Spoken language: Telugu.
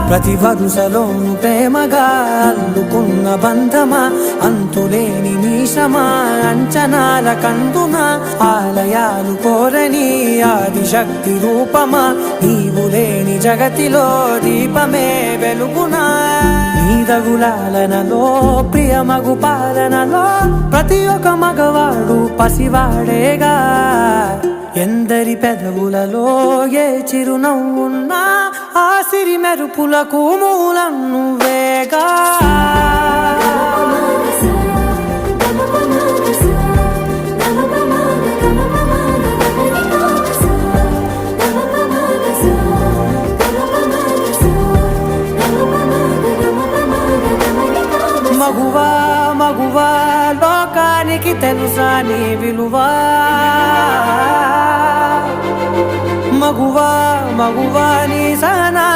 ప్రతి వరుసలోను ప్రేమగా అల్లుకున్న బంధమా, అంతులేని నీశమా అంచనాల కందున, ఆలయాలు కోరని ఆదిశక్తి రూపమా, నీవు లేని జగతిలో దీపమే వెలుగునా. నీదగులాలనలో ప్రియమగు పాలనలో ప్రతి ఒక్క మగవాడు పసివాడేగా. ఎందరి పెదవులలో ఏ చిరునవ్వున్నా ఆ సిరి మెరుపులకు మూలం నువ్వేగా. మగువా మగువా లోకానికి తెలుసా నీ విలువా, మగువా మగువా నీ సహనా